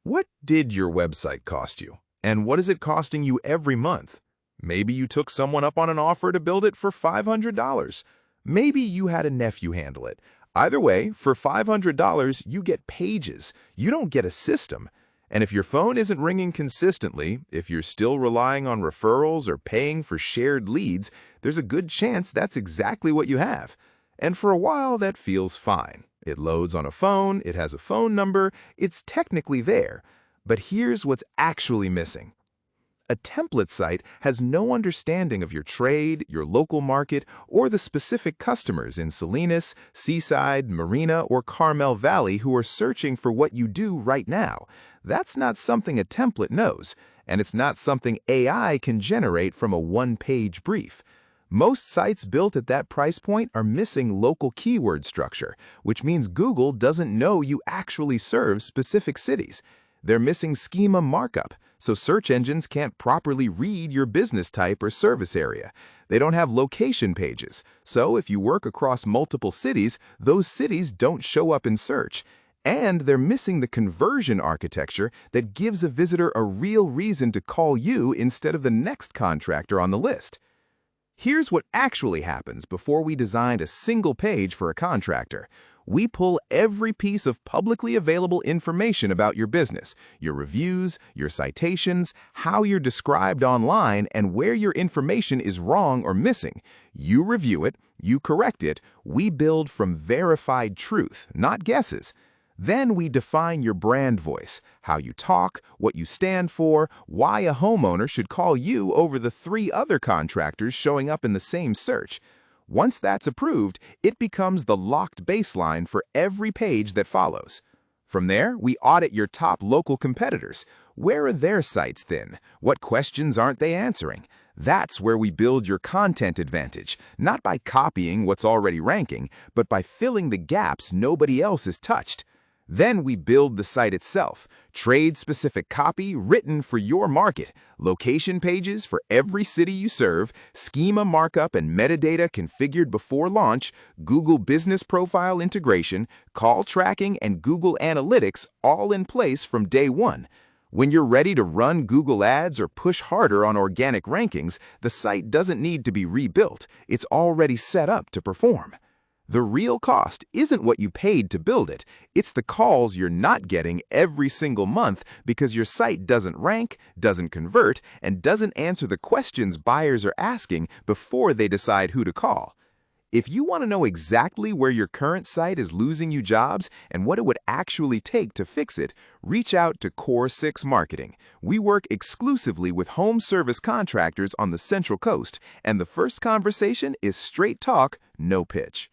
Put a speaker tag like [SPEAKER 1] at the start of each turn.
[SPEAKER 1] What did your website cost you? And what is it costing you every month? Maybe you took someone up on an offer to build it for $500. Maybe you had a nephew handle it. Either way, for $500, you get pages. You don't get a system. And if your phone isn't ringing consistently, if you're still relying on referrals or paying for shared leads, there's a good chance that's exactly what you have. And for a while, that feels fine. It loads on a phone, it has a phone number, it's technically there. But here's what's actually missing. A template site has no understanding of your trade, your local market, or the specific customers in Salinas, Seaside, Marina, or Carmel Valley who are searching for what you do right now. That's not something a template knows, and it's not something AI can generate from a one-page brief. Most sites built at that price point are missing local keyword structure, which means Google doesn't know you actually serve specific cities. They're missing schema markup, so search engines can't properly read your business type or service area. They don't have location pages, so if you work across multiple cities, those cities don't show up in search. And they're missing the conversion architecture that gives a visitor a real reason to call you instead of the next contractor on the list. Here's what actually happens before we designed a single page for a contractor. We pull every piece of publicly available information about your business, your reviews, your citations, how you're described online, and where your information is wrong or missing. You review it, you correct it, we build from verified truth, not guesses. Then we define your brand voice, how you talk, what you stand for, why a homeowner should call you over the 3 other contractors showing up in the same search. Once that's approved, it becomes the locked baseline for every page that follows. From there, we audit your top local competitors. Where are their sites then? What questions aren't they answering? That's where we build your content advantage, not by copying what's already ranking, but by filling the gaps nobody else has touched. Then we build the site itself, trade-specific copy written for your market, location pages for every city you serve, schema markup and metadata configured before launch, Google Business Profile integration, call tracking, and Google Analytics all in place from day one. When you're ready to run Google Ads or push harder on organic rankings, the site doesn't need to be rebuilt. It's already set up to perform. The real cost isn't what you paid to build it. It's the calls you're not getting every single month because your site doesn't rank, doesn't convert, and doesn't answer the questions buyers are asking before they decide who to call. If you want to know exactly where your current site is losing you jobs and what it would actually take to fix it, reach out to Core6 Marketing. We work exclusively with home service contractors on the Central Coast, and the first conversation is straight talk, no pitch.